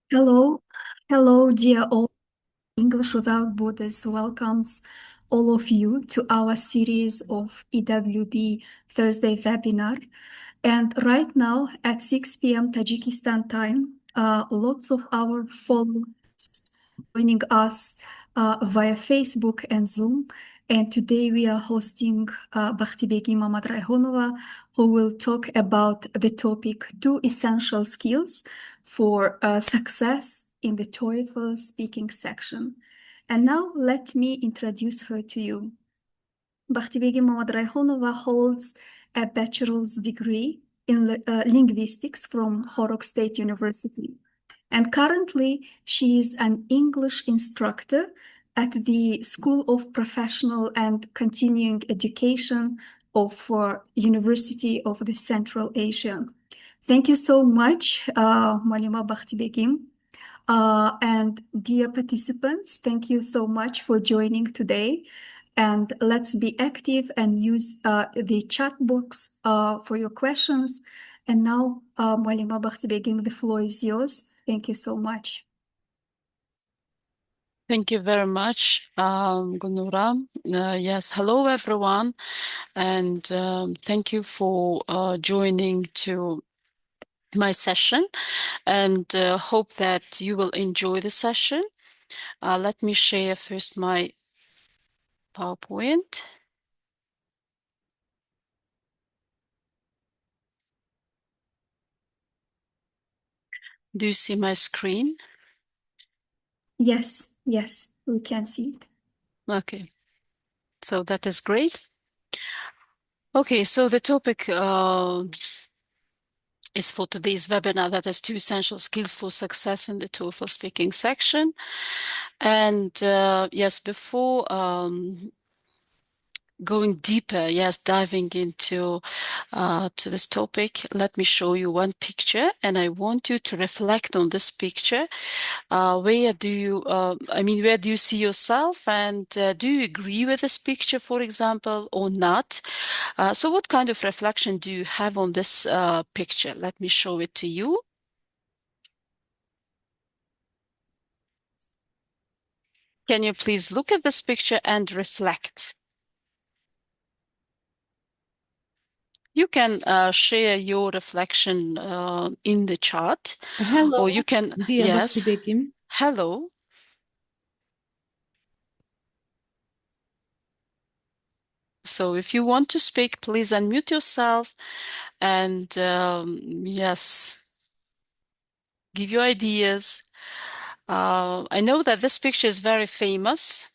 Hello, hello, dear all. English Without Borders welcomes all of you to our series of EWB Thursday webinar. And right now at 6 p.m. Tajikistan time, lots of our followers joining us via Facebook and Zoom. And today we are hosting Bakhtibegim Mamadrayonova, who will talk about the topic two essential skills for success in the TOEFL speaking section. And now let me introduce her to you. Bakhtibegim Mamadrayonova holds a bachelor's degree in linguistics from Horok State University. And currently, she is an English instructor at the School of Professional and Continuing Education of University of the Central Asia. Thank you so much, Malima Bakhtibegim. And dear participants, thank you so much for joining today. And let's be active and use the chat box for your questions. And now, Malima Bakhtibegim, the floor is yours. Thank you so much. Thank you very much, Gulnura. Yes, hello everyone, and thank you for joining to my session, and hope that you will enjoy the session. Let me share first my PowerPoint. Do you see my screen? Yes, yes, we can see it. Okay, so that is great. Okay, so the topic is for today's webinar, that is two essential skills for success in the TOEFL speaking section. And yes, before going deeper, yes, diving into to this topic, let me show you one picture, and I want you to reflect on this picture. Where do you, where do you see yourself, and do you agree with this picture, for example, or not? So what kind of reflection do you have on this picture? Let me show it to you. Can you please look at this picture and reflect? You can share your reflection in the chat, or you Hello, can, dear yes, Bakhtibegim. hello. So if you want to speak, please unmute yourself and yes, give your ideas. I know that this picture is very famous,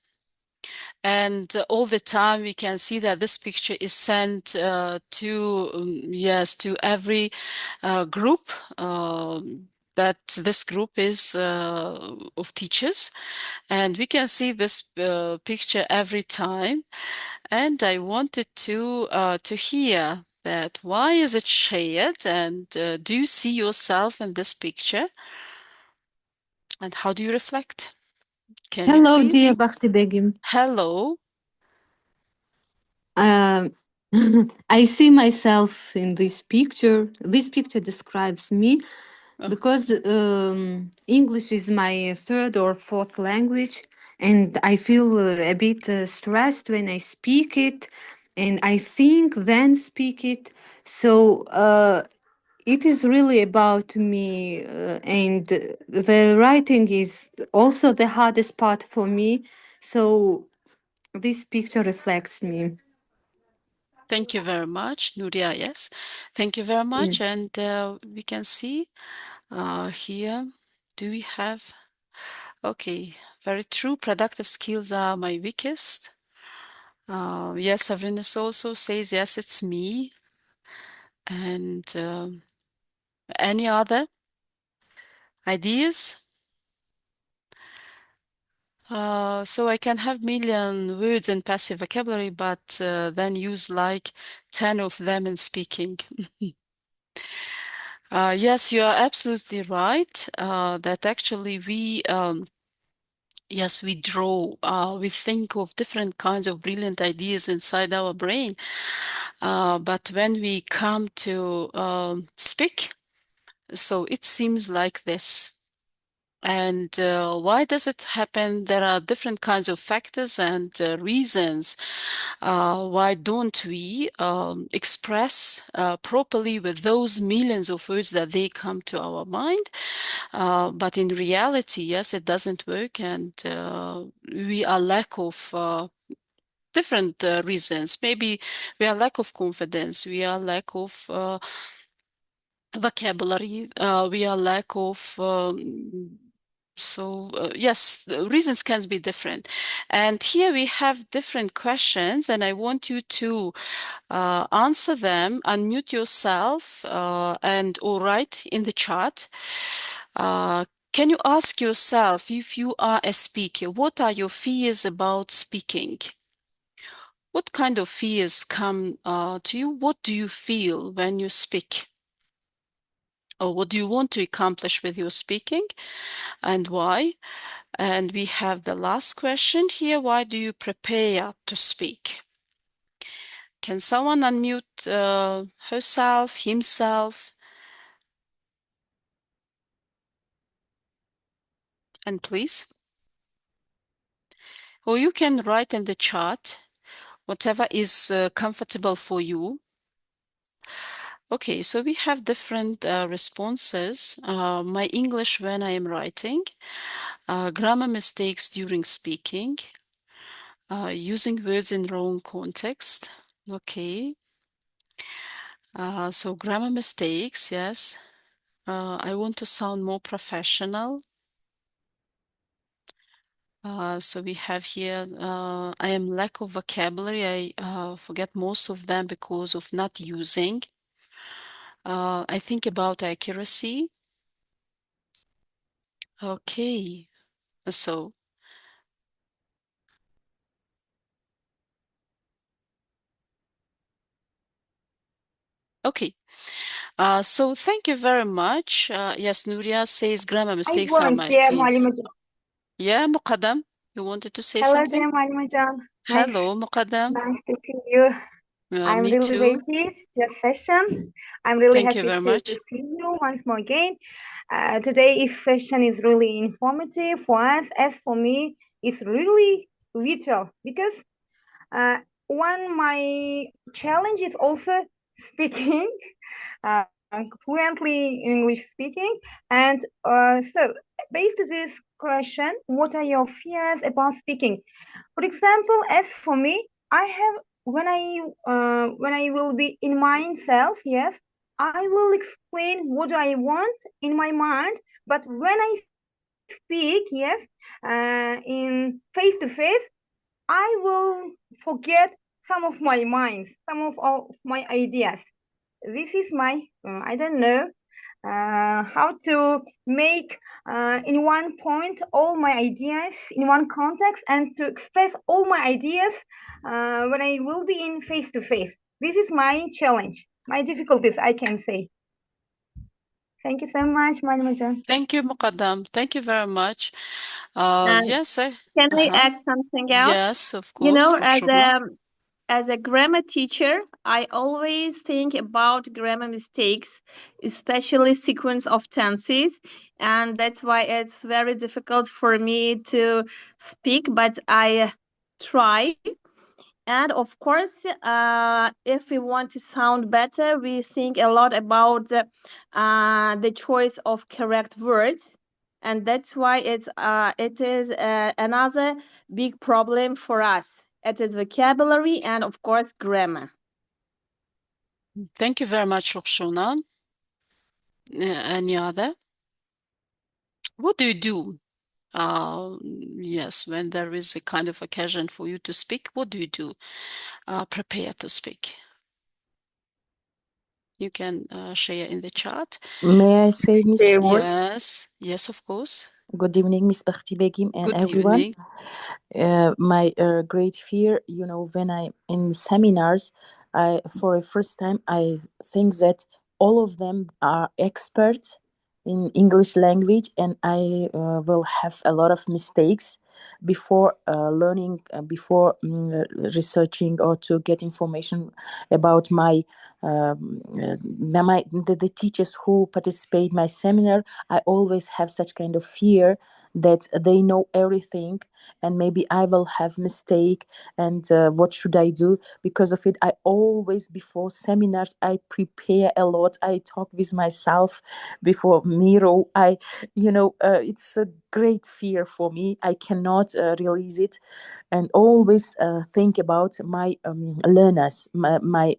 and all the time we can see that this picture is sent to yes, to every group. That this group is of teachers, and we can see this picture every time. And I wanted to hear that why is it shared, and do you see yourself in this picture, and how do you reflect? Can you Hello, dear please? Bakhtibegim. Hello. Um, I see myself in this picture. This picture describes me Oh, because English is my third or fourth language, and I feel a bit stressed when I speak it, and I think then speak it. So it is really about me, and the writing is also the hardest part for me. So this picture reflects me. thank you very much, Nuria. Yes, thank you very Yeah. much. And we can see here, do we have? Okay, very true. Productive skills are my weakest. Yes, Avrinis also says, yes, it's me. And any other ideas? So I can have million words in passive vocabulary, but then use like 10 of them in speaking. Yes, you are absolutely right. That actually yes, we draw, we think of different kinds of brilliant ideas inside our brain. But when we come to speak, so it seems like this. And why does it happen? There are different kinds of factors and reasons why don't we express properly with those millions of words that they come to our mind. But in reality, yes, it doesn't work, and we are lack of different reasons. Maybe we are lack of confidence, we are lack of vocabulary, we are lack of yes, the reasons can be different. And here we have different questions, and I want you to answer them, unmute yourself, and or write in the chat. Can you ask yourself, if you are a speaker, what are your fears about speaking? What kind of fears come to you? What do you feel when you speak? Or what do you want to accomplish with your speaking, and why? And we have the last question here. Why do you prepare to speak? Can someone unmute herself, himself? And please. Or you can write in the chat whatever is comfortable for you. Okay, so we have different responses. My English when I am writing, grammar mistakes during speaking, using words in wrong context. Okay. So grammar mistakes, yes. I want to sound more professional. So we have here, I am lack of vocabulary. I forget most of them because of not using. I think about accuracy. Okay, so okay. So thank you very much. Yes, Nuria says grammar I mistakes are my volunteer, fears. Malima Jan. Yeah, Muqaddam, you wanted to say Hello something? there, Malima Jan. Hello, Muqaddam. Nice to see you. I'm Me really too. waited your session. I'm really Thank you happy very to much. see you once more again. Today's session is really informative for us. As for me, it's really vital because uh, one my challenge is also speaking uh, fluently English speaking, and so based on this question, what are your fears about speaking? For example, as for me, I have when I will be in myself, yes, I will explain what I want in my mind. But when I speak, yes, in face to face, I will forget some of my mind, some of all my ideas. This is my I don't know how to make in one point all my ideas in one context and to express all my ideas when I will be in face to face. This is my challenge, my difficulties, I can say. Thank you so much, Malima. Thank you, Muqaddam. Thank you very much. And Yes, can I uh-huh. add something else? Yes, of You course, know, Roxullah. as a grammar teacher, I always think about grammar mistakes, especially sequence of tenses, and that's why it's very difficult for me to speak, but I try. And of course, if we want to sound better, we think a lot about the choice of correct words, and that's why it is another big problem for us. It is vocabulary and of course grammar. Thank you very much, Roxana. Any other? What do you do? Yes, when there is a kind of occasion for you to speak, what do you do? Prepare to speak. You can share in the chat. May I say, Miss? Yes, yes, of course. Good evening, Miss Bakhtibegim and Good everyone. evening. My great fear, you know, when I'm in seminars, for the first time, I think that all of them are experts in English language, and I will have a lot of mistakes. before learning, before researching or to get information about the teachers who participate my seminar. I always have such kind of fear that they know everything and maybe I will have mistake, and what should I do? Because of it, I always, before seminars, I prepare a lot. I talk with myself before Miro. It's a great fear for me. I cannot release it, and always think about my learners, my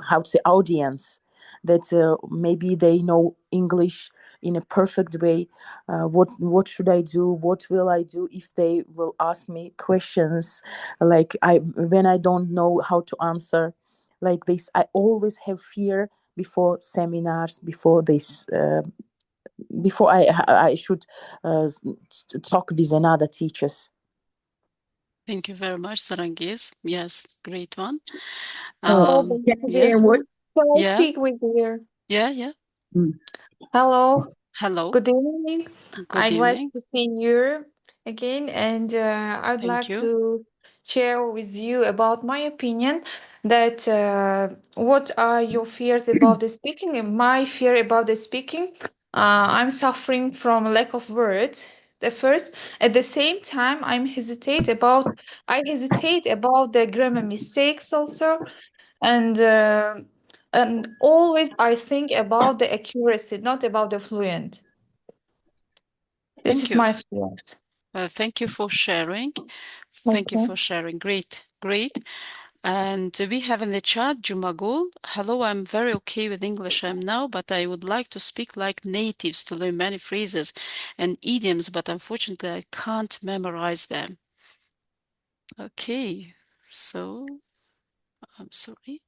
how to say, audience, that maybe they know English in a perfect way. What should I do? What will I do if they will ask me questions like when I don't know how to answer like this? I always have fear before seminars, before this. Before I should talk with another teachers. Thank you very much, Sarangiz. Yes, great one. Oh, Can I say Yeah, a word? can I yeah, speak with you? yeah. Mm. Hello, Hello, good evening. good I'm glad evening. to see you again, and I'd Thank like you. to share with you about my opinion that what are your fears about the speaking and my fear about the speaking. I'm suffering from lack of words. The first, at the same time, I hesitate about the grammar mistakes also, and always I think about the accuracy, not about the fluent. This Thank is you. my fears. Thank you for sharing. Thank you Okay. for sharing. Great, great. And we have in the chat Jumagul. Hello, I'm very okay with English I'm now, but I would like to speak like natives to learn many phrases and idioms, but unfortunately I can't memorize them. Okay, so I'm sorry.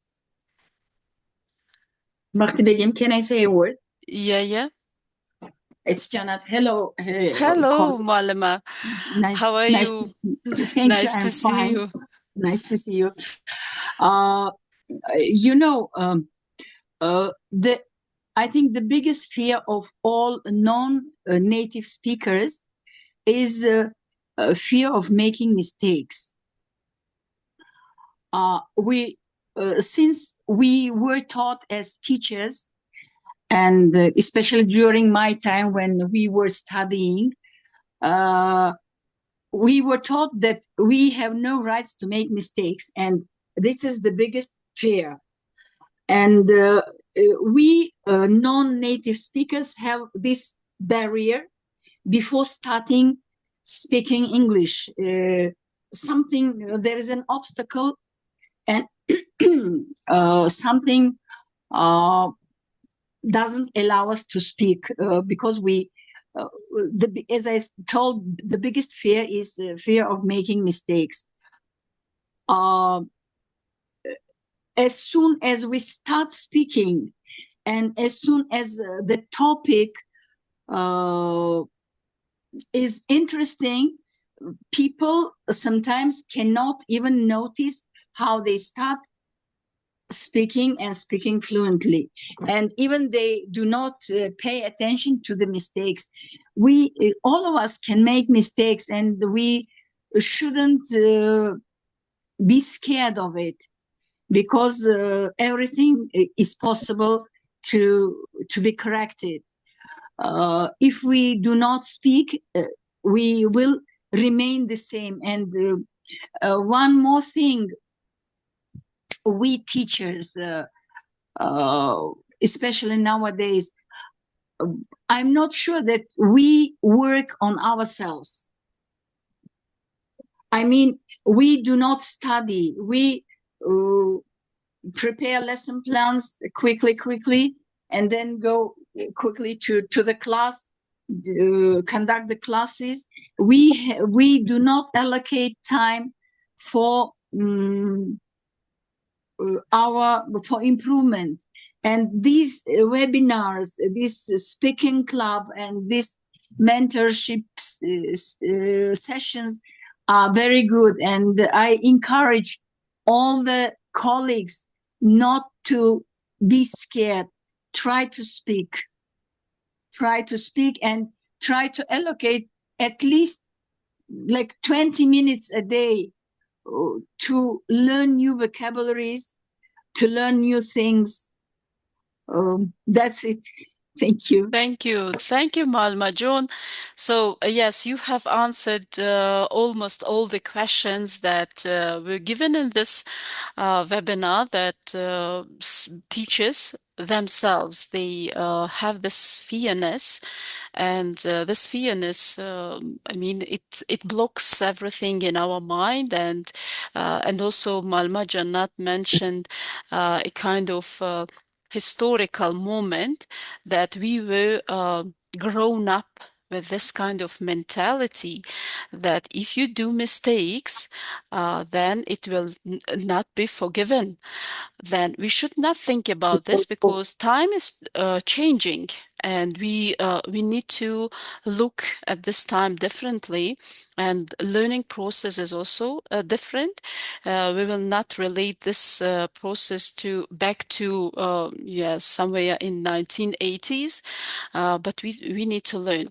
Bakhtibegim, can I say a word? Yeah. It's Janat. Hello, Hello, colleague. Malama. Nice, How are nice you? to see. Thank you. Nice I'm to see fine. you. Nice to see you. Uh, you know, I think the biggest fear of all non-native speakers is fear of making mistakes. Since we were taught as teachers, and especially during my time when we were studying, we were taught that we have no rights to make mistakes, and this is the biggest fear. And we non-native speakers have this barrier before starting speaking English. There is an obstacle, and something doesn't allow us to speak because as I told, the biggest fear is fear of making mistakes. As soon as we start speaking, and as soon as the topic is interesting, people sometimes cannot even notice how they start speaking and speaking fluently, and even they do not pay attention to the mistakes. We all of us can make mistakes, and we shouldn't be scared of it, because everything is possible to be corrected. If we do not speak, we will remain the same. And one more thing, we teachers, especially nowadays, I'm not sure that we work on ourselves. I mean, we do not study. We prepare lesson plans quickly, and then go quickly to the class, conduct the classes. We do not allocate time for for improvement. And these webinars, this speaking club, and these mentorship sessions are very good, and I encourage all the colleagues not to be scared. Try to speak, and try to allocate at least like 20 minutes a day to learn new vocabularies, to learn new things. That's it. Thank you. Thank you. Thank you, Malma. John. So, yes, you have answered almost all the questions that were given in this webinar that teachers themselves, they have this fearness, and this fearness, I mean, it blocks everything in our mind, and also Malma Jannat mentioned a kind of historical moment that we were grown up with this kind of mentality that if you do mistakes, then it will not be forgiven. Then we should not think about this because time is changing, and we need to look at this time differently, and learning process is also different. We will not relate this process to back to yes, somewhere in 1980s, but we need to learn.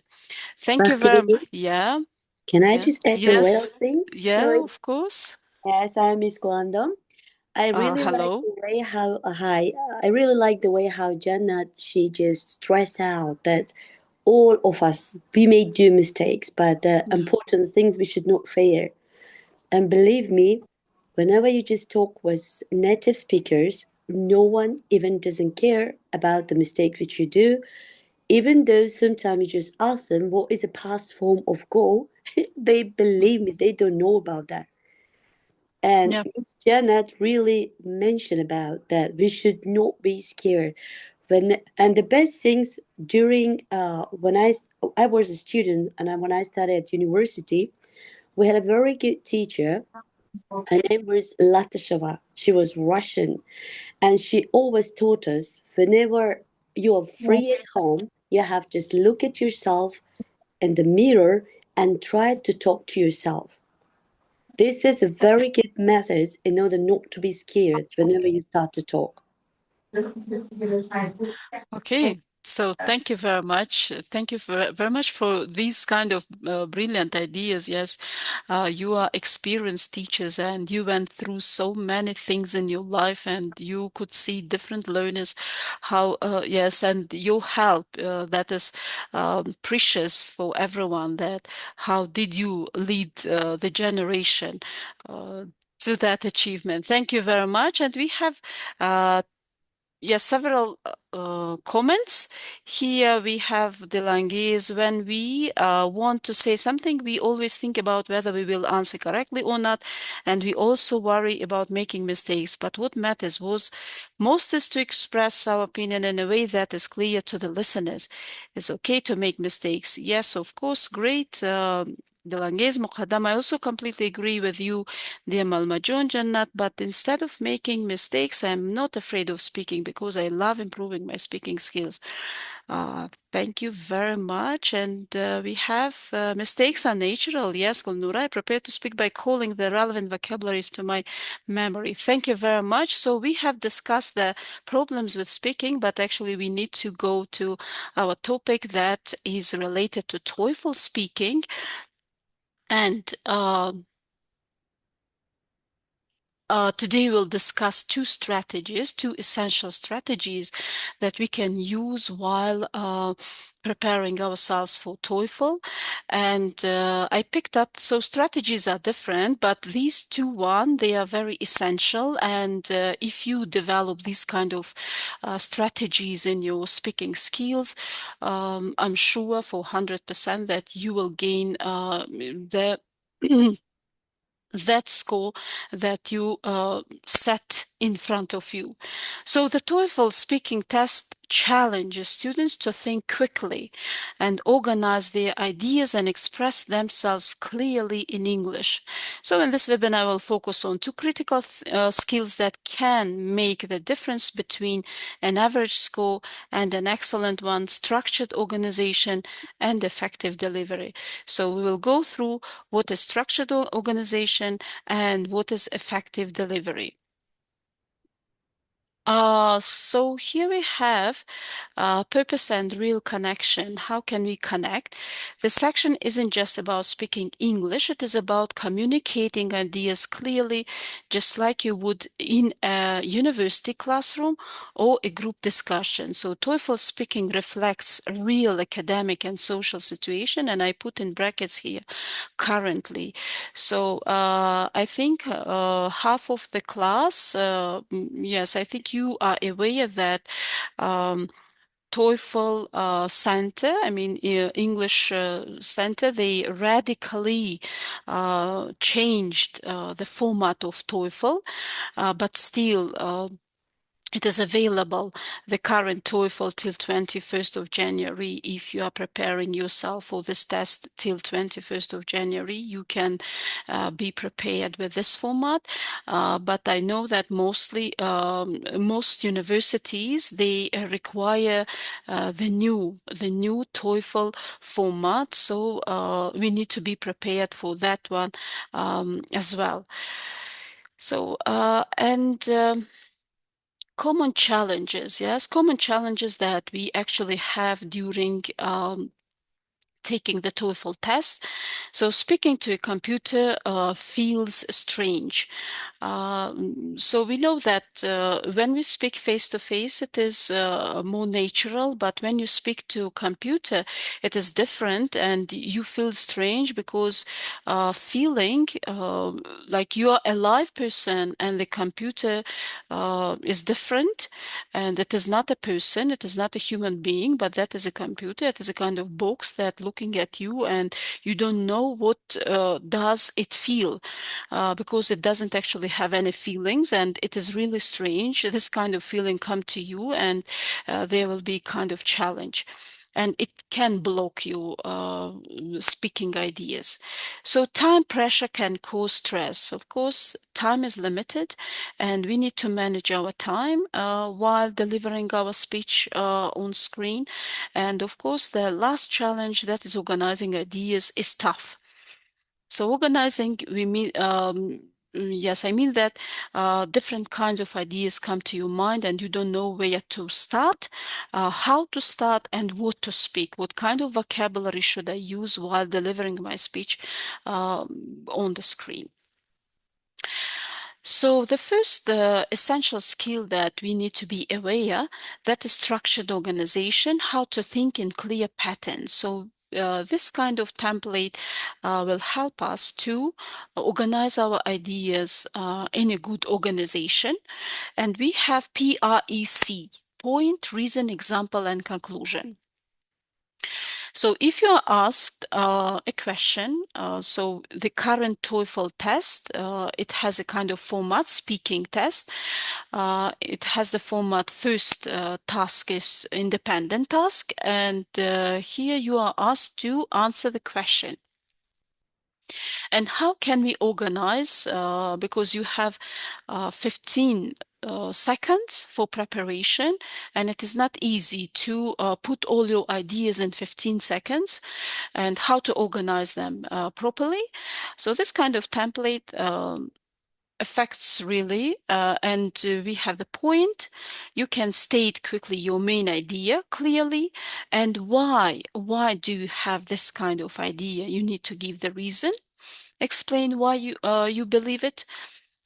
Thank you very much. Bakhtibegim, Yeah, can I yeah, just add a little yes, things? yeah, Sorry. of course. Yes, I'm Miss Guandong. I really like Hello. the way how hi. I really like the way how Jannat she just stressed out that all of us we may do mistakes, but the Yeah. important things we should not fear. And believe me, whenever you just talk with native speakers, no one even doesn't care about the mistakes which you do. Even though sometimes you just ask them what is a past form of go, they believe me, they don't know about that. And Yeah. Miss Janet really mentioned about that we should not be scared. And the best things during when I was a student and when I studied at university, we had a very good teacher. Her name was Latasheva. She was Russian, and she always taught us whenever you are free at home, you have just look at yourself in the mirror and try to talk to yourself. This is a very good method in order not to be scared whenever you start to talk. Okay, so thank you very much. Thank you very much for these kind of brilliant ideas. Yes, you are experienced teachers and you went through so many things in your life and you could see different learners, how, yes, and your help that is precious for everyone. That how did you lead the generation to that achievement? Thank you very much. And we have yes, several comments. Here we have the language. When we want to say something, we always think about whether we will answer correctly or not, and we also worry about making mistakes. But what matters was most is to express our opinion in a way that is clear to the listeners. It's okay to make mistakes. Yes, of course, great. Delanges Muqaddam, I also completely agree with you, dear Malmajon Jannat, but instead of making mistakes, I'm not afraid of speaking because I love improving my speaking skills. Thank you very much. And we have mistakes are natural. Yes, Gulnura, I prepare to speak by calling the relevant vocabularies to my memory. Thank you very much. So we have discussed the problems with speaking, but actually we need to go to our topic that is related to TOEFL speaking. And today we'll discuss two strategies, two essential strategies that we can use while preparing ourselves for TOEFL. And I picked up, so strategies are different, but these they are very essential. And if you develop these kind of strategies in your speaking skills, I'm sure for 100% that you will gain the that score that you set in front of you. So the TOEFL speaking test challenges students to think quickly and organize their ideas and express themselves clearly in English. So in this webinar, I will focus on two critical skills that can make the difference between an average score and an excellent one: structured organization and effective delivery. So we will go through what is structured organization and what is effective delivery. So here we have purpose and real connection. How can we connect? The section isn't just about speaking English, it is about communicating ideas clearly, just like you would in a university classroom or a group discussion. So TOEFL speaking reflects real academic and social situation, and I put in brackets here currently. So I think half of the class, yes, I think you are aware that TOEFL Center, I mean English Center, they radically changed the format of TOEFL, but still it is available, the current TOEFL till 21st of January. If you are preparing yourself for this test till 21st of January, you can be prepared with this format. But I know that most universities, they require the new TOEFL format. So we need to be prepared for that one as well. So, common challenges, yes, common challenges that we actually have during taking the TOEFL test. So speaking to a computer feels strange. So we know that when we speak face to face, it is more natural, but when you speak to a computer, it is different and you feel strange because feeling like you are a live person and the computer is different, and it is not a person, it is not a human being, but that is a computer. It is a kind of box that looking at you and you don't know what does it feel because it doesn't actually have any feelings, and it is really strange. This kind of feeling come to you, and there will be kind of challenge, and it can block you speaking ideas. So time pressure can cause stress. Of course, time is limited, and we need to manage our time while delivering our speech on screen. And of course, the last challenge, that is organizing ideas, is tough. So organizing, we mean, yes, I mean that different kinds of ideas come to your mind and you don't know where to start, how to start, and what to speak. What kind of vocabulary should I use while delivering my speech on the screen? So the first essential skill that we need to be aware, that is structured organization, how to think in clear patterns. So this kind of template will help us to organize our ideas in a good organization. And we have PREC, point, reason, example, and conclusion. So if you are asked a question, so the current TOEFL test, it has a kind of format, speaking test. It has the format first task is independent task, and here you are asked to answer the question. And how can we organize? Because you have 15 seconds for preparation, and it is not easy to put all your ideas in 15 seconds, and how to organize them properly. So this kind of template affects really, and we have the point. You can state quickly your main idea clearly, and why do you have this kind of idea. You need to give the reason, explain why you believe it.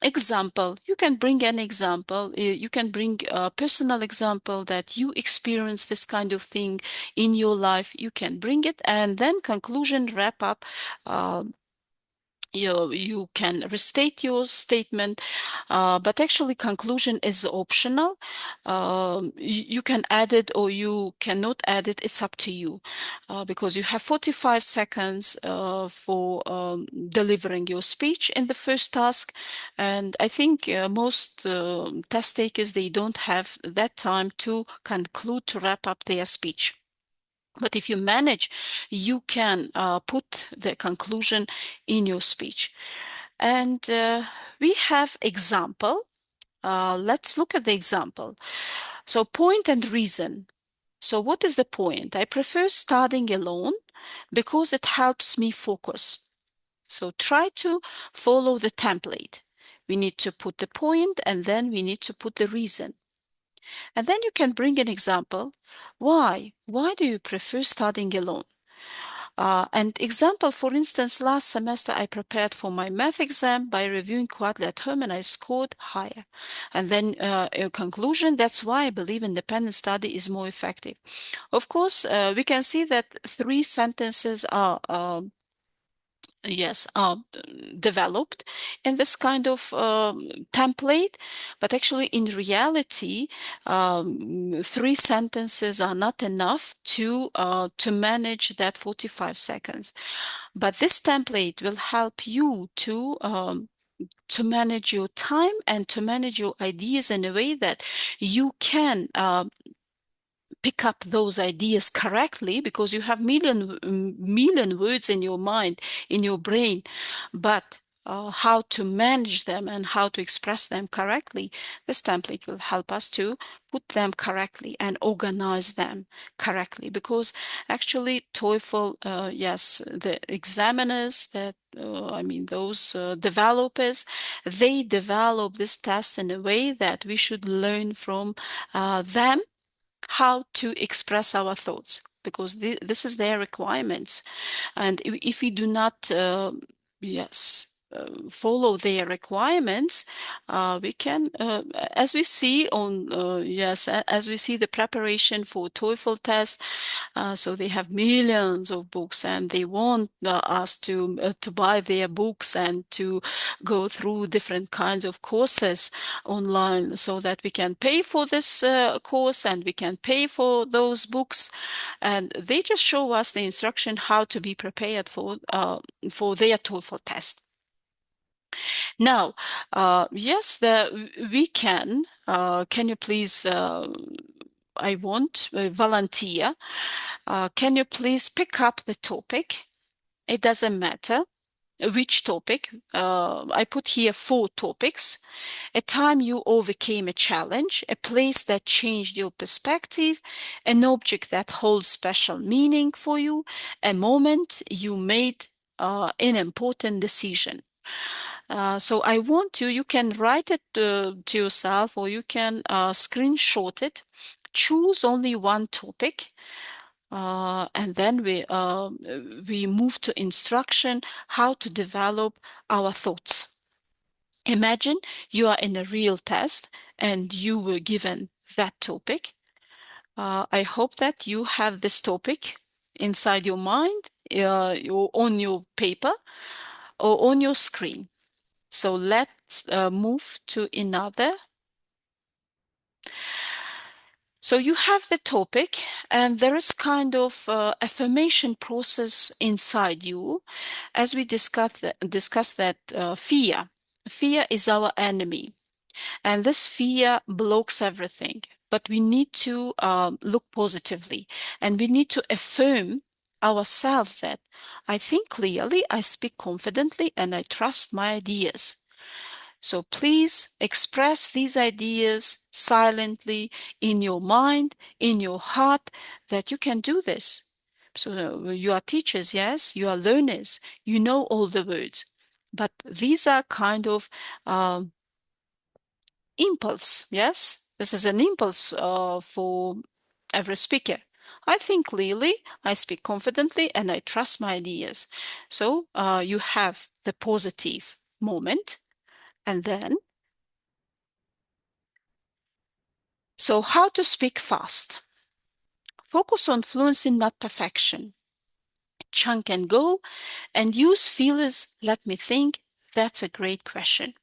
Example, you can bring an example. You can bring a personal example that you experience this kind of thing in your life. You can bring it, and then conclusion, wrap up. You can restate your statement, but actually conclusion is optional. You can add it or you cannot add it. It's up to you, because you have 45 seconds for delivering your speech in the first task. And I think most test takers, they don't have that time to conclude, to wrap up their speech. But if you manage, you can put the conclusion in your speech. And we have example. Let's look at the example. So point and reason. So what is the point? I prefer studying alone because it helps me focus. So try to follow the template. We need to put the point and then we need to put the reason. And then you can bring an example. Why? Why do you prefer studying alone? And example, for instance, last semester I prepared for my math exam by reviewing quietly at home and I scored higher. And then in conclusion, that's why I believe independent study is more effective. Of course, we can see that 3 sentences are developed in this kind of template, but actually in reality 3 sentences are not enough to manage that 45 seconds. But this template will help you to manage your time and to manage your ideas in a way that you can pick up those ideas correctly, because you have million words in your mind, in your brain, but how to manage them and how to express them correctly, this template will help us to put them correctly and organize them correctly. Because actually TOEFL, yes, the examiners that those developers, they develop this test in a way that we should learn from them how to express our thoughts, because this is their requirements. And if we do not follow their requirements, we can, as we see on as we see the preparation for TOEFL test, so they have millions of books and they want us to buy their books and to go through different kinds of courses online, so that we can pay for this course and we can pay for those books. And they just show us the instruction how to be prepared for their TOEFL test. Now, yes, we can. Can you please? I want volunteer. Can you please pick up the topic? It doesn't matter which topic. I put here 4 topics. A time you overcame a challenge, a place that changed your perspective, an object that holds special meaning for you, a moment you made an important decision. So I want you can write it to yourself, or you can screenshot it. Choose only one topic, and then we move to instruction how to develop our thoughts. Imagine you are in a real test and you were given that topic. I hope that you have this topic inside your mind, or on your paper, or on your screen. So let's move to another. So you have the topic, and there is kind of affirmation process inside you, as we discussed that fear. Fear is our enemy, and this fear blocks everything. But we need to look positively, and we need to affirm ourselves that I think clearly, I speak confidently, and I trust my ideas. So please express these ideas silently in your mind, in your heart, that you can do this. So you are teachers, yes, you are learners, you know all the words, but these are kind of impulse, yes? This is an impulse for every speaker. I think clearly, I speak confidently, and I trust my ideas. So you have the positive moment, and then so how to speak fast? Focus on fluency, not perfection. Chunk and go, and use feelers. Let me think. That's a great question.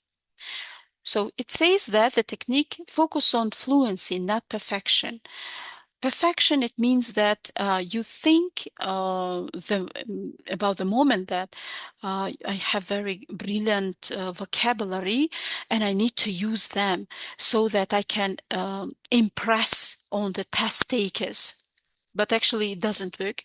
So it says that the technique focus on fluency, not perfection. Perfection, it means that you think about the moment that I have very brilliant vocabulary and I need to use them so that I can impress on the test takers. But actually it doesn't work,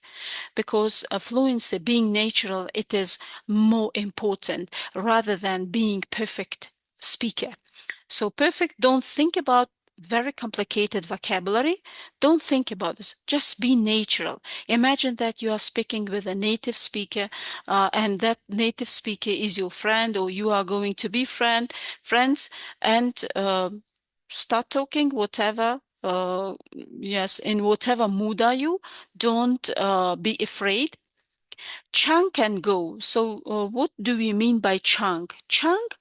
because fluency, being natural, it is more important rather than being perfect speaker. So perfect, don't think about very complicated vocabulary. Don't think about this. Just be natural. Imagine that you are speaking with a native speaker, and that native speaker is your friend, or you are going to be friends, and start talking whatever yes, in whatever mood are you, don't be afraid. Chunk and go. So what do we mean by chunk? Chunk,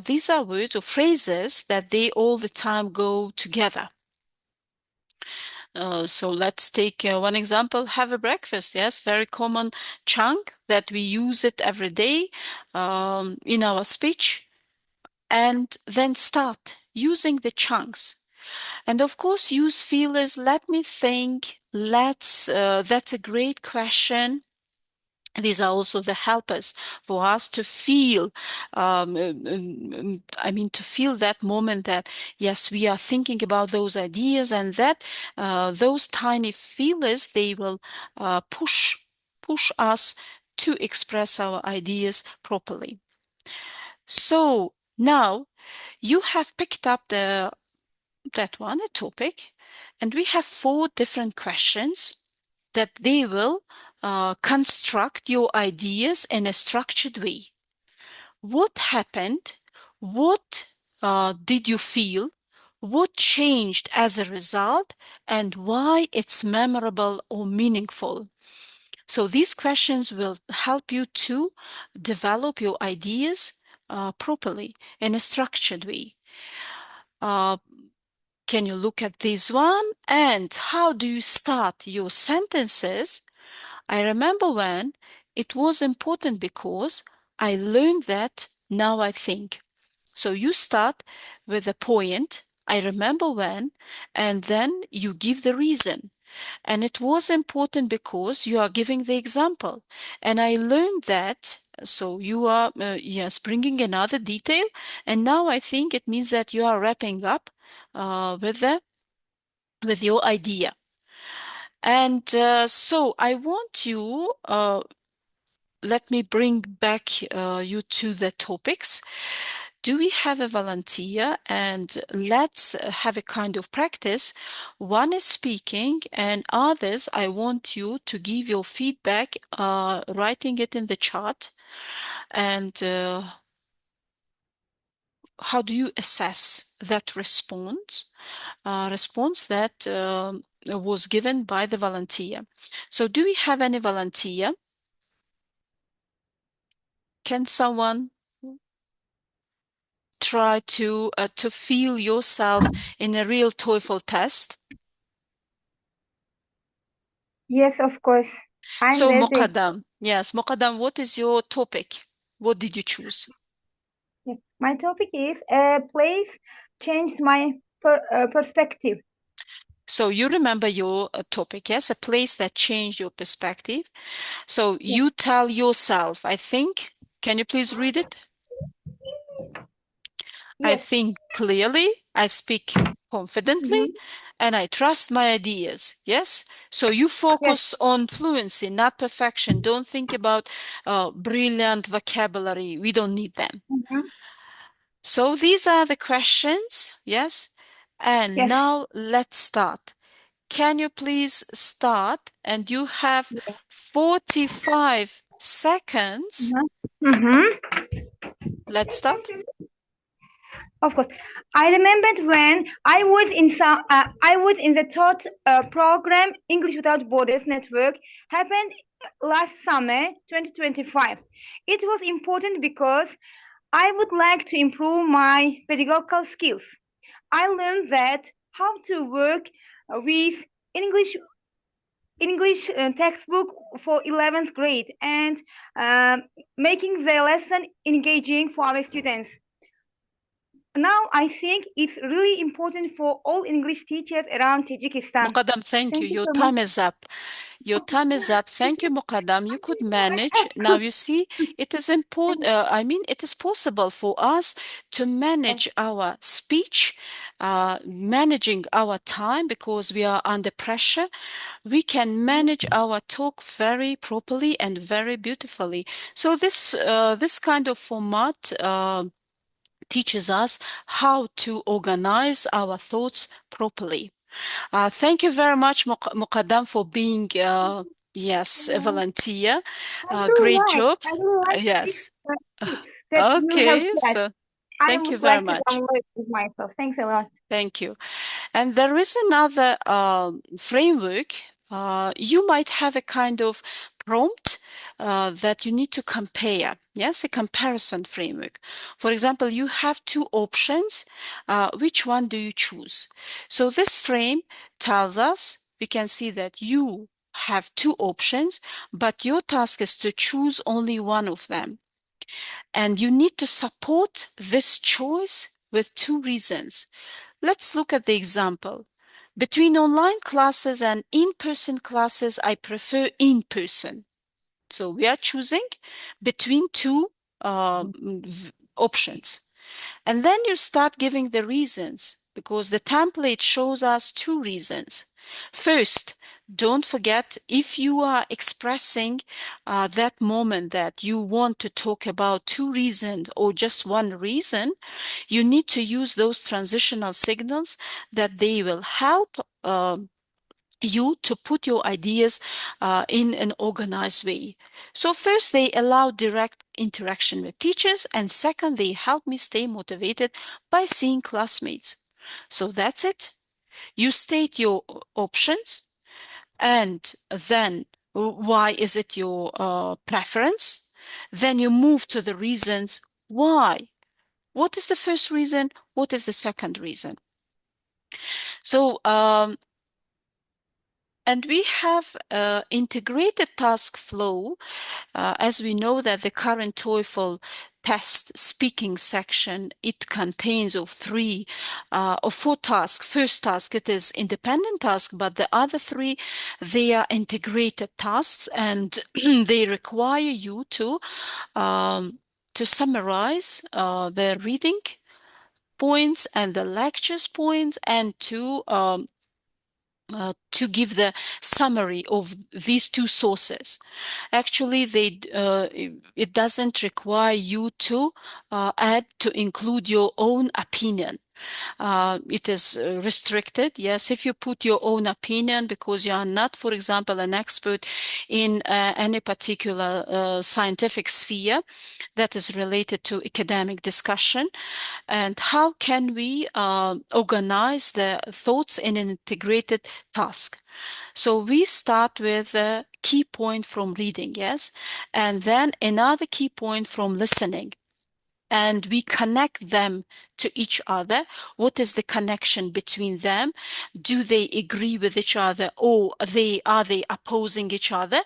these are words or phrases that they all the time go together. So let's take one example, have a breakfast. Yes, very common chunk that we use it every day in our speech. And then start using the chunks. And of course, use feelers. Let me think. That's a great question. These are also the helpers for us to feel, to feel that moment that, yes, we are thinking about those ideas, and that those tiny feelers, they will push us to express our ideas properly. So now you have picked up that one, a topic, and we have 4 different questions that they will construct your ideas in a structured way. What happened? What did you feel? What changed as a result? And why it's memorable or meaningful? So these questions will help you to develop your ideas properly in a structured way. Can you look at this one? And how do you start your sentences? I remember when it was important because I learned that, now I think. So you start with a point, I remember when, and then you give the reason. And it was important because you are giving the example. And I learned that. So you are, yes, bringing another detail. And now I think it means that you are wrapping up with your idea. And so I want you, let me bring back you to the topics. Do we have a volunteer? And let's have a kind of practice. One is speaking, and others, I want you to give your feedback, writing it in the chat. And how do you assess that response? Response that was given by the volunteer. So do we have any volunteer? Can someone try to feel yourself in a real TOEFL test? Yes, of course. I'm So ready. Muqaddam, yes, Muqaddam, what is your topic? What did you choose? Yes. My topic is a place changed my perspective. So you remember your topic, yes? A place that changed your perspective. So Yes. you tell yourself, I think, can you please read it? I Yes. think clearly, I speak confidently, and I trust my ideas. Yes? So you focus on fluency, not perfection. Don't think about brilliant vocabulary. We don't need them. So these are the questions. Yes? And Yes. now let's start. Can you please start? And you have 45 seconds. Let's start. Of course, I remembered when I was in the thought program English Without Borders network happened last summer 2025. It was important because I would like to improve my pedagogical skills. I learned that how to work with English textbook for 11th grade and making the lesson engaging for our students. Now I think it's really important for all English teachers around Tajikistan. Muqaddam, thank you. Thank you Your so much. time is up. Your time is up. Thank you, Muqaddam. You could manage. Now, you see, it is important. It is possible for us to manage our speech, managing our time because we are under pressure. We can manage our talk very properly and very beautifully. So this kind of format teaches us how to organize our thoughts properly. Thank you very much, Muqaddam, for being, yes, a volunteer. Great job. I really like this Yes. tips that you have Okay. shared. So, I Thank you would very like to much. download it myself. Thanks a lot. Thank you. And there is another framework. You might have a kind of prompt that you need to compare. Yes, a comparison framework. For example, you have two options. Which one do you choose? So this frame tells us, we can see that you have two options, but your task is to choose only one of them. And you need to support this choice with two reasons. Let's look at the example. Between online classes and in-person classes, I prefer in-person. So we are choosing between two options. And then you start giving the reasons, because the template shows us two reasons. First, don't forget, if you are expressing that moment that you want to talk about two reasons or just one reason, you need to use those transitional signals that they will help you to put your ideas in an organized way. So first, they allow direct interaction with teachers, and second, they help me stay motivated by seeing classmates. So that's it. You state your options, and then why is it your preference? Then you move to the reasons why. What is the first reason? What is the second reason? So and we have integrated task flow, as we know that the current TOEFL test speaking section, it contains of three or four tasks. First task, it is independent task, but the other three, they are integrated tasks, and they require you to summarize the reading points and the lectures points, and to give the summary of these two sources. Actually, it doesn't require you to include your own opinion. It is restricted. Yes, if you put your own opinion because you are not, for example, an expert in any particular scientific sphere that is related to academic discussion, and how can we organize the thoughts in an integrated task? So we start with a key point from reading, yes, and then another key point from listening. And we connect them to each other. What is the connection between them? Do they agree with each other, or are they opposing each other?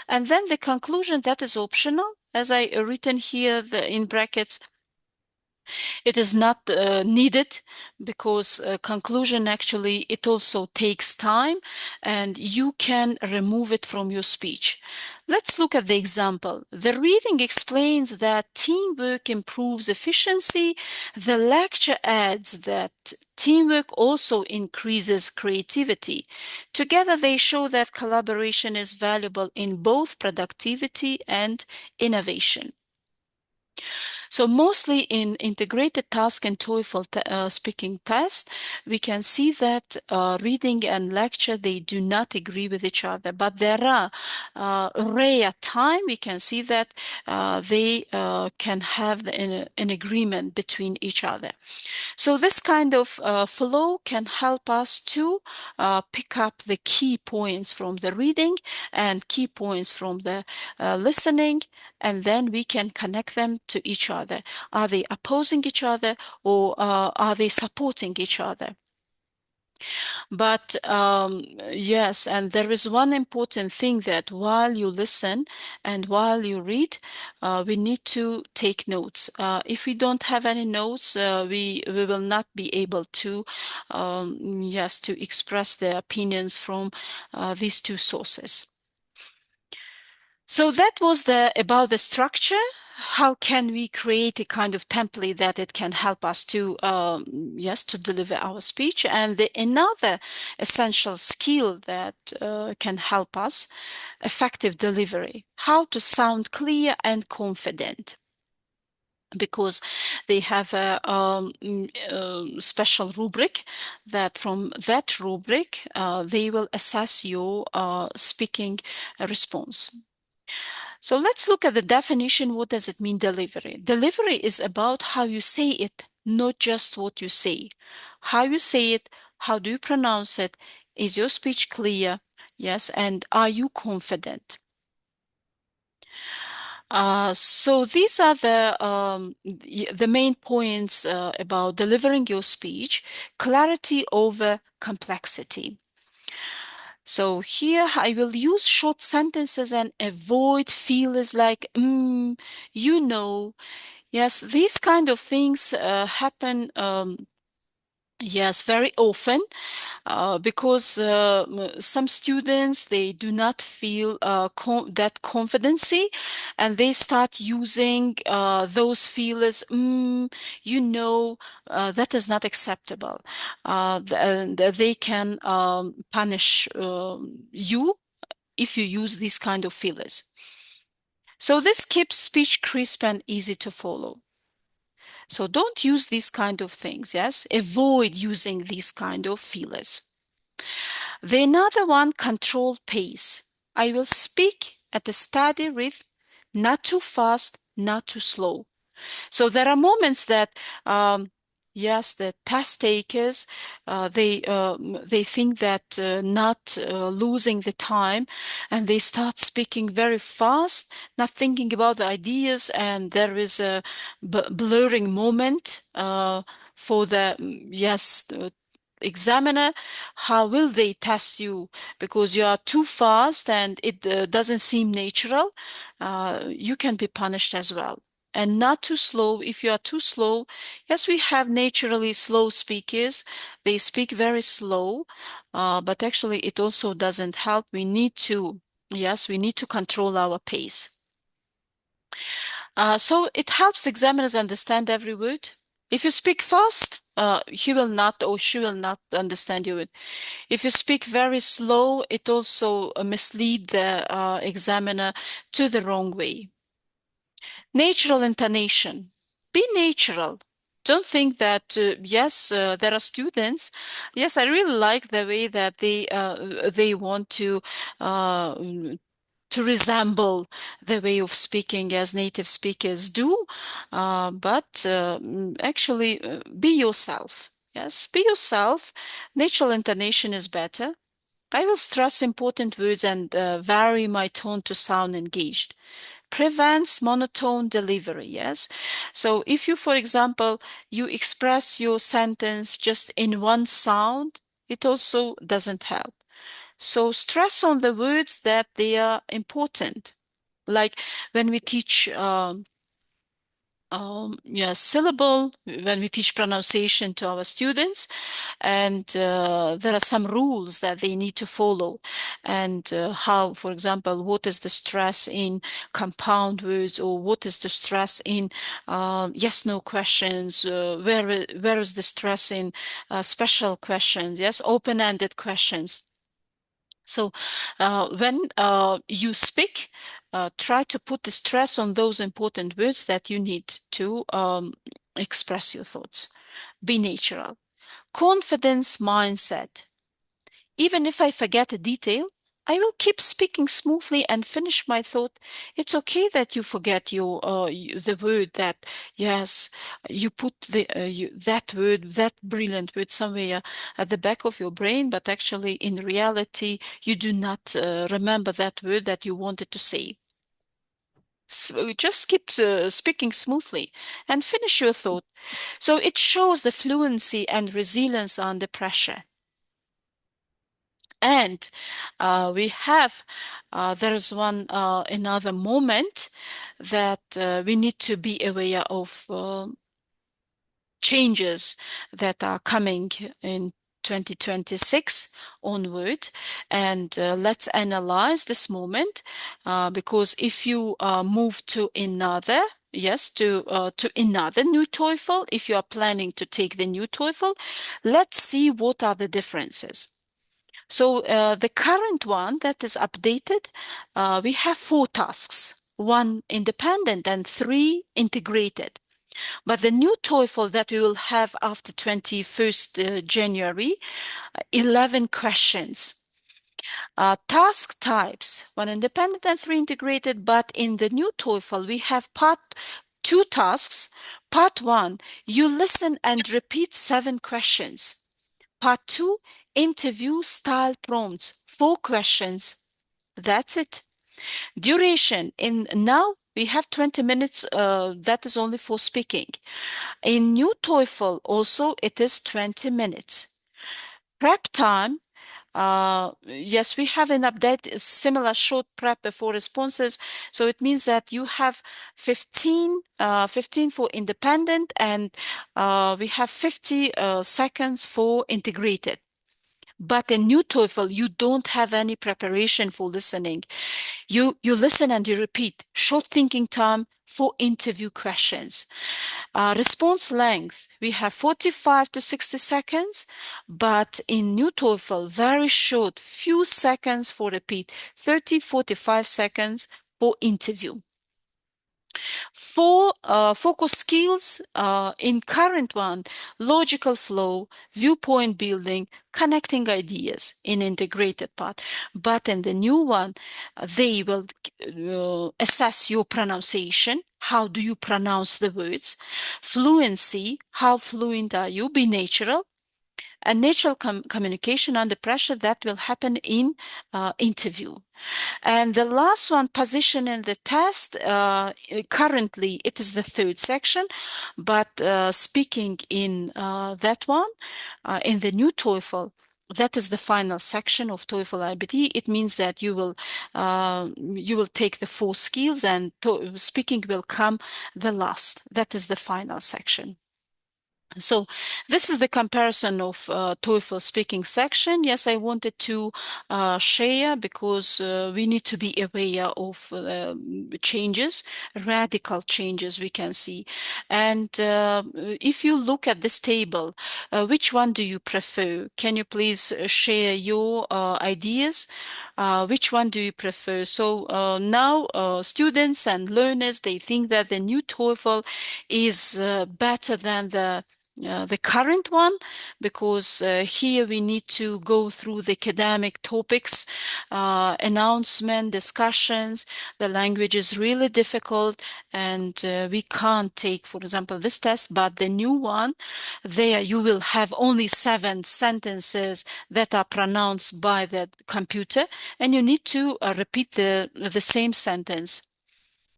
And then the conclusion, that is optional, as I written here in brackets. It is not needed, because conclusion, actually, it also takes time, and you can remove it from your speech. Let's look at the example. The reading explains that teamwork improves efficiency. The lecture adds that teamwork also increases creativity. Together, they show that collaboration is valuable in both productivity and innovation. So mostly in integrated task and TOEFL speaking test, we can see that reading and lecture, they do not agree with each other, but there are rare time we can see that they can have an agreement between each other. So this kind of flow can help us to pick up the key points from the reading and key points from the listening, and then we can connect them to each other. Are they opposing each other, or are they supporting each other? But yes, and there is one important thing, that while you listen and while you read, we need to take notes. If we don't have any notes, we will not be able to, yes, to express the opinions from these two sources. So that was about the structure. How can we create a kind of template that it can help us to, yes, to deliver our speech? And another essential skill that can help us, effective delivery, how to sound clear and confident. Because they have a special rubric, that from that rubric, they will assess your speaking response. So let's look at the definition. What does it mean, delivery? Delivery is about how you say it, not just what you say. How you say it, how do you pronounce it? Is your speech clear? Yes, and are you confident? So these are the main points about delivering your speech: clarity over complexity. So here I will use short sentences and avoid feelers like you know. Yes, these kind of things happen. Yes, very often, because some students, they do not feel that confidency, and they start using those feelers. That is not acceptable. And they can punish you if you use these kind of feelers. So this keeps speech crisp and easy to follow. So don't use these kind of things, yes? Avoid using these kind of feelers. The another one, controlled pace. I will speak at a steady rhythm, not too fast, not too slow. So there are moments that, yes, the test takers, they think that not losing the time, and they start speaking very fast, not thinking about the ideas, and there is a blurring moment for the examiner. How will they test you? Because you are too fast and it doesn't seem natural. You can be punished as well. And not too slow. If you are too slow, yes, we have naturally slow speakers. They speak very slow, but actually it also doesn't help. We need to control our pace. So it helps examiners understand every word. If you speak fast, he will not or she will not understand you. If you speak very slow, it also mislead the examiner to the wrong way. Natural intonation. Be natural. Don't think that, there are students. Yes, I really like the way that they want uh, to resemble the way of speaking as native speakers do. But actually, be yourself. Yes, be yourself. Natural intonation is better. I will stress important words and vary my tone to sound engaged. Prevents monotone delivery, yes? So if you, for example, you express your sentence just in one sound, it also doesn't help. So stress on the words that they are important. Like when we teach syllable, when we teach pronunciation to our students, and there are some rules that they need to follow, and how, for example, what is the stress in compound words, or what is the stress in yes no questions, where is the stress in special questions, yes, open-ended questions. So when you speak, try to put the stress on those important words that you need to express your thoughts. Be natural. Confidence mindset. Even if I forget a detail, I will keep speaking smoothly and finish my thought. It's okay that you forget the word that, yes, you put that word, that brilliant word somewhere at the back of your brain, but actually in reality, you do not remember that word that you wanted to say. So just keep speaking smoothly and finish your thought. So it shows the fluency and resilience under pressure. And there is another moment that we need to be aware of changes that are coming in 2026 onward. And let's analyze this moment, because if you move to another, to another new TOEFL, if you are planning to take the new TOEFL, let's see what are the differences. So the current one that is updated, we have 4 tasks, 1 independent and 3 integrated. But the new TOEFL that we will have after 21st January, 11 questions. Task types, one independent and three integrated, but in the new TOEFL, we have part two tasks. Part one, you listen and repeat 7 questions. Part two, interview style prompts, 4 questions. That's it. Duration, in now we have 20 minutes, that is only for speaking. In new TOEFL also it is 20 minutes. Prep time, yes, we have an update, similar short prep before responses. So it means that you have 15 for independent, and we have 50 seconds for integrated. But in new TOEFL, you don't have any preparation for listening. You listen and you repeat. Short thinking time for interview questions. Response length, we have 45 to 60 seconds, but in new TOEFL, very short, few seconds for repeat, 30, 45 seconds for interview. For focus skills, in current one, logical flow, viewpoint building, connecting ideas in integrated part. But in the new one, they will assess your pronunciation. How do you pronounce the words? Fluency, how fluent are you? Be natural. And natural communication under pressure, that will happen in interview. And the last one, position in the test, currently it is the third section, but speaking in that one, in the new TOEFL, that is the final section of TOEFL IBT. It means that you will take the 4 skills, and speaking will come the last. That is the final section. So this is the comparison of TOEFL speaking section. Yes, I wanted to share because we need to be aware of changes, radical changes we can see. And if you look at this table, which one do you prefer? Can you please share your ideas? Which one do you prefer? So now students and learners, they think that the new TOEFL is better than the current one, because here we need to go through the academic topics, announcement, discussions. The language is really difficult, and we can't take, for example, this test. But the new one, there you will have only 7 sentences that are pronounced by the computer, and you need to repeat the same sentence.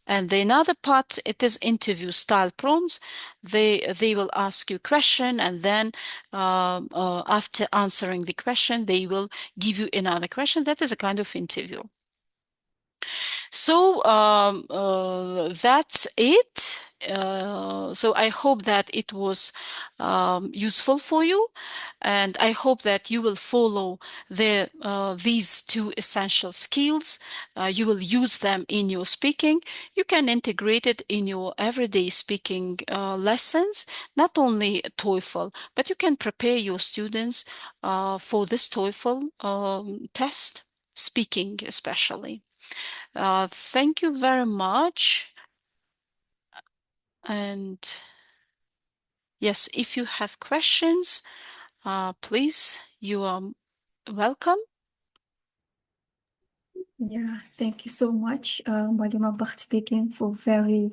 And the another part, it is interview style prompts. They will ask you question, and then after answering the question, they will give you another question. That is a kind of interview. So that's it. So I hope that it was useful for you, and I hope that you will follow these 2 essential skills. You will use them in your speaking. You can integrate it in your everyday speaking lessons, not only TOEFL, but you can prepare your students for this TOEFL test, speaking especially. Thank you very much. And yes, if you have questions, please, you are welcome. Yeah, thank you so much, Malima Bakhtibegim, for very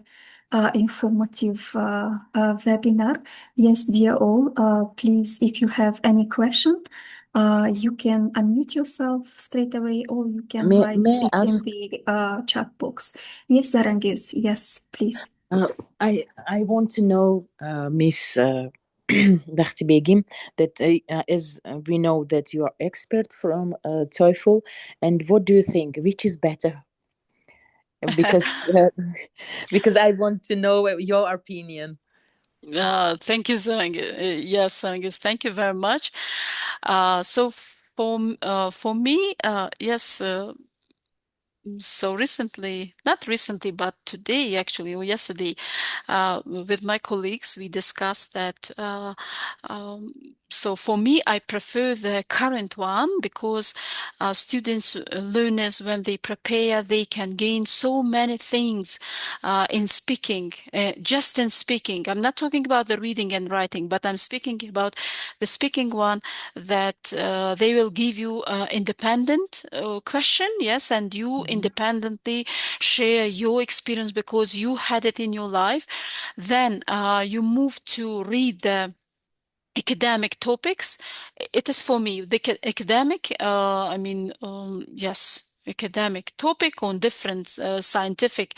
informative webinar. Yes, dear all, please, if you have any question, you can unmute yourself straight away, or you can write May I it in ask? the chat box. Yes, Zarangiz, yes, please. I want to know, Miss Bakhtibegim, that as we know that you are expert from TOEFL, and what do you think? Which is better? Because because I want to know your opinion. Thank you, Zarangiz. Yes, Zarangiz, thank you very much. So for me, yes. So recently, not recently, but today actually, or yesterday, with my colleagues, we discussed that So for me, I prefer the current one because students, learners, when they prepare, they can gain so many things in speaking, just in speaking. I'm not talking about the reading and writing, but I'm speaking about the speaking one that they will give you independent question, yes, and you independently share your experience because you had it in your life. Then you move to read the academic topics. It is for me the academic, yes, academic topic on different scientific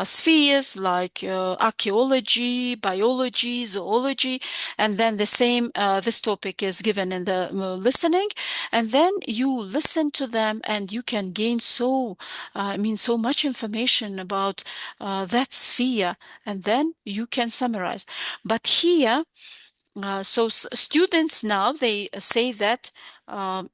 spheres like archaeology, biology, zoology, and then the same this topic is given in the listening, and then you listen to them and you can gain so much information about that sphere, and then you can summarize. But here students now they say that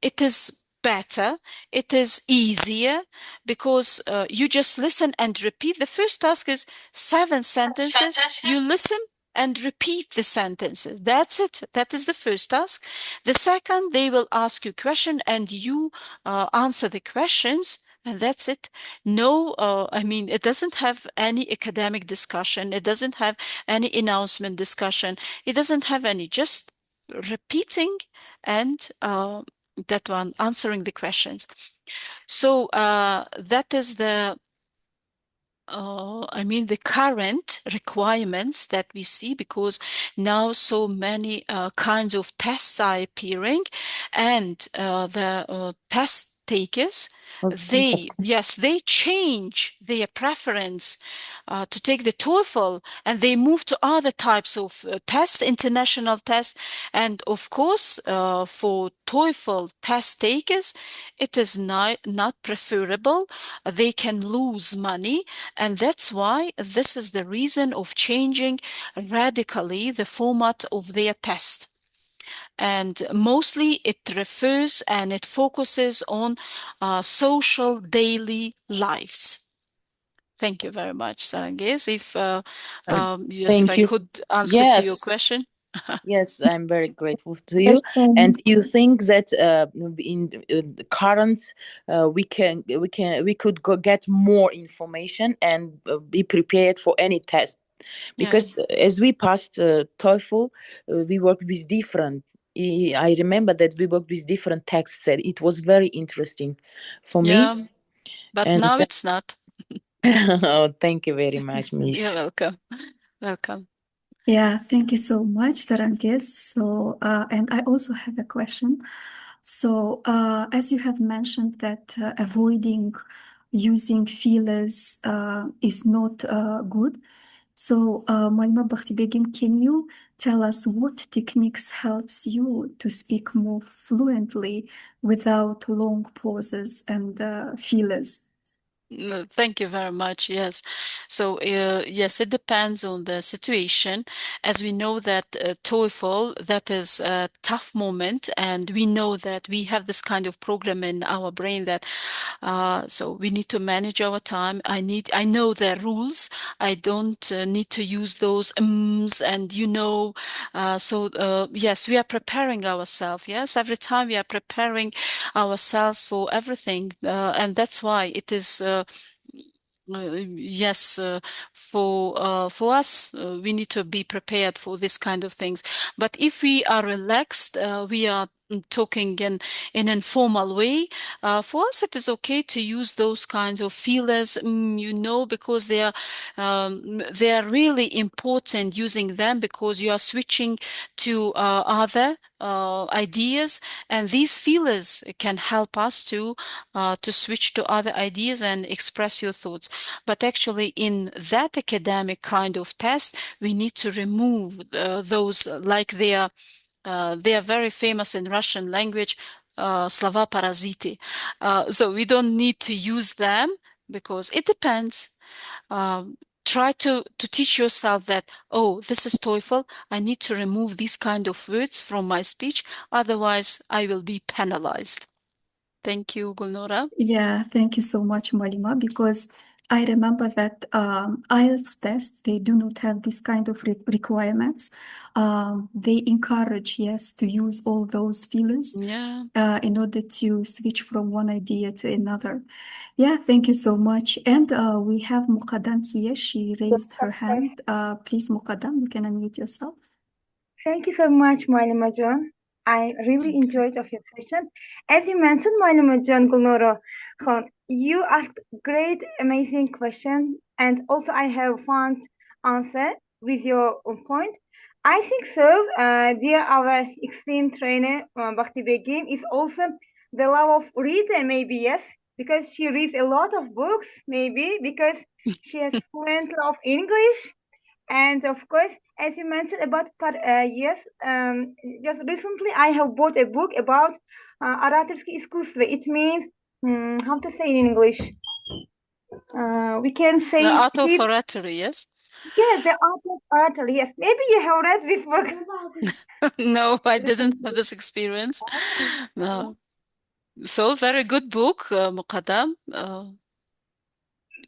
it is better, it is easier because you just listen and repeat. The first task is 7 sentences. You listen and repeat the sentences. That's it. That is the first task. The second, they will ask you question and you answer the questions. And that's it. No, it doesn't have any academic discussion. It doesn't have any announcement discussion. It doesn't have any, just repeating and that one, answering the questions. So that is the current requirements that we see because now so many kinds of tests are appearing, and the test takers, they change their preference to take the TOEFL, and they move to other types of tests, international tests. And of course, for TOEFL test takers, it is not preferable. They can lose money, and that's why this is the reason of changing radically the format of their test. And mostly it refers and it focuses on social daily lives. Thank you very much, Sarangiz. If if Thank I you. could answer to your Yes. question. Yes, I'm very grateful to you. And you think that in the current we could get more information and be prepared for any test, because as we passed TOEFL, we worked with different. I remember that we worked with different texts, and it was very interesting for me. But And now it's not. oh, thank you very much, Miss. You're welcome. Welcome. Yeah, thank you so much, Sarangiz. So, and I also have a question. So, as you have mentioned that avoiding using fillers is not good. So, Malma Bakhtibegim, can you tell us what techniques helps you to speak more fluently without long pauses and fillers? No, thank you very much. Yes. So, yes, it depends on the situation. As we know that TOEFL, that is a tough moment, and we know that we have this kind of program in our brain that, so we need to manage our time. I know the rules. I don't need to use those ums and yes, we are preparing ourselves. Yes, every time we are preparing ourselves for everything, and that's why it is. Yes, for us, we need to be prepared for this kind of things. But if we are relaxed, we are talking in informal way. For us, it is okay to use those kinds of feelers, because they are really important using them because you are switching to other ideas, and these feelers can help us to switch to other ideas and express your thoughts. But actually, in that academic kind of test, we need to remove those, like they are very famous in Russian language, slova paraziti. So we don't need to use them because it depends. Try to teach yourself that, oh, this is TOEFL. I need to remove these kind of words from my speech. Otherwise, I will be penalized. Thank you, Gulnora. Yeah, thank you so much, Malima, because I remember that IELTS test, they do not have this kind of requirements. They encourage, yes, to use all those feelings Yeah. in order to switch from one idea to another. Yeah, thank you so much. And we have Muqaddam here. She raised her hand. Please, Muqaddam, you can unmute yourself. Thank you so much, Malama John. I really enjoyed of your session. As you mentioned, Malama John Gulnora Khan, you asked great, amazing question, and also I have found answer with your point. I think so. Dear our esteemed trainer, Bakhtibegim, is also the love of reading, maybe yes, because she reads a lot of books, maybe because she has fluent of English. And of course, as you mentioned about yes, just recently I have bought a book about oratorski искусство. It means how to say in English. We can The say art of oratory, yes? yes, the art of oratory. Yes, maybe you have read this book. No, I didn't have this experience. No. So, very good book, Muqaddam. I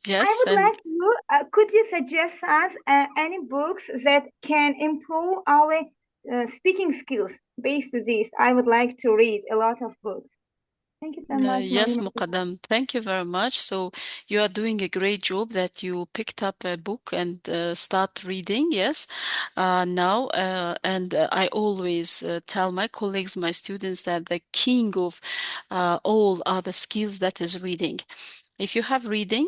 Yes, would and like you. Could you suggest us any books that can improve our speaking skills? Based to this, I would like to read a lot of books. Thank you so much, yes, Malama. Muqaddam, thank you very much. So you are doing a great job that you picked up a book and start reading, yes, now. And I always tell my colleagues, my students, that the king of all other skills that is reading. If you have reading,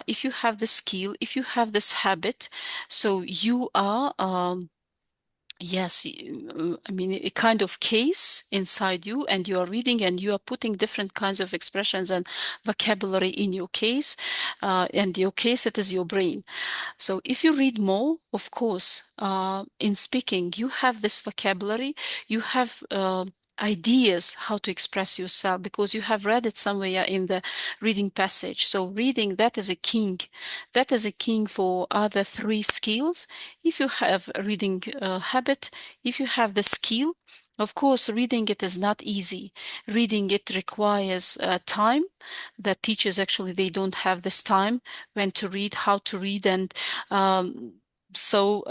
if you have the skill, if you have this habit, so you are yes, I mean, a kind of case inside you, and you are reading and you are putting different kinds of expressions and vocabulary in your case. And your case, it is your brain. So if you read more, of course, in speaking, you have this vocabulary, you have ideas how to express yourself because you have read it somewhere in the reading passage. So reading, that is a king. That is a king for other three skills. If you have a reading habit, if you have the skill, of course, reading it is not easy. Reading it requires time. The teachers actually they don't have this time when to read, how to read, and um, so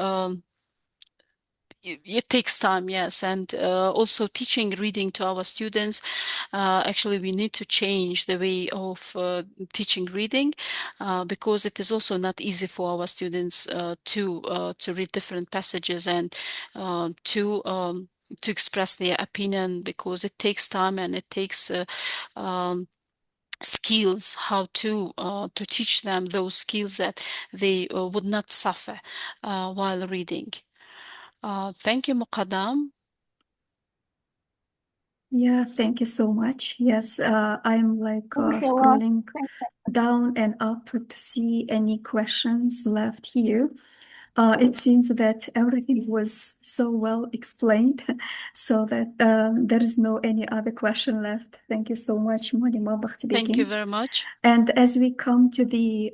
it takes time, yes, and also teaching reading to our students. Actually, we need to change the way of teaching reading because it is also not easy for our students to read different passages and to express their opinion because it takes time and it takes skills how to teach them those skills that they would not suffer while reading. Thank you, Muqaddam. Yeah, thank you so much. Yes, I'm like Thanks a lot. scrolling down and up to see any questions left here. It seems that everything was so well explained, so that there is no any other question left. Thank you so much, Monima Thank you Bakhtibegim. very much. And as we come to the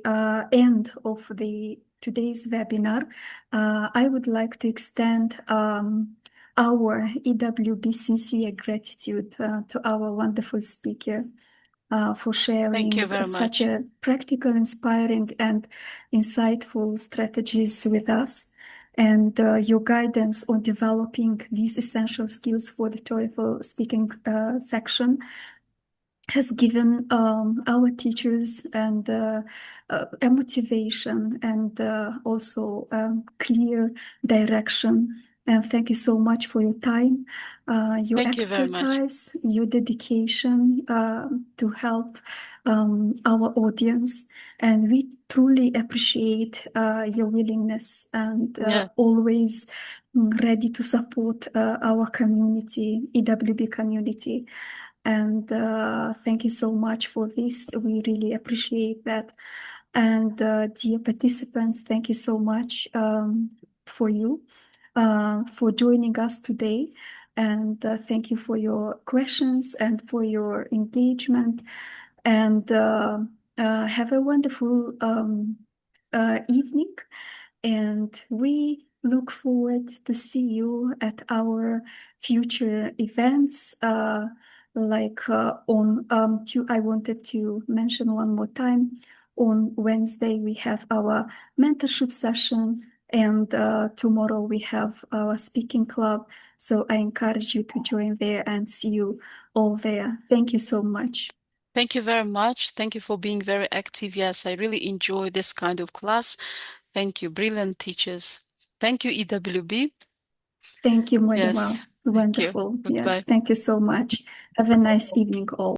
end of the today's webinar, I would like to extend our EWB sincere gratitude to our wonderful speaker for Thank sharing you very such much. a practical, inspiring, and insightful strategies with us, and your guidance on developing these essential skills for the TOEFL speaking section has given our teachers and a motivation and also clear direction. And thank you so much for your time, your Thank you very much. expertise, your dedication to help our audience. And we truly appreciate your willingness and Yeah. always ready to support our community, EWB community. And thank you so much for this. We really appreciate that. And dear participants, thank you so much for you for joining us today. And thank you for your questions and for your engagement. And have a wonderful evening. And we look forward to see you at our future events. I wanted to mention one more time On Wednesday, we have our mentorship session, and tomorrow we have our speaking club. So I encourage you to join there and see you all there. Thank you so much. Thank you very much. Thank you for being very active. Yes, I really enjoy this kind of class. Thank you. Brilliant teachers. Thank you, EWB. Thank you, Manuel. Yes. Thank you. Wonderful. Yes, Goodbye. thank you so much. Have a nice evening, all.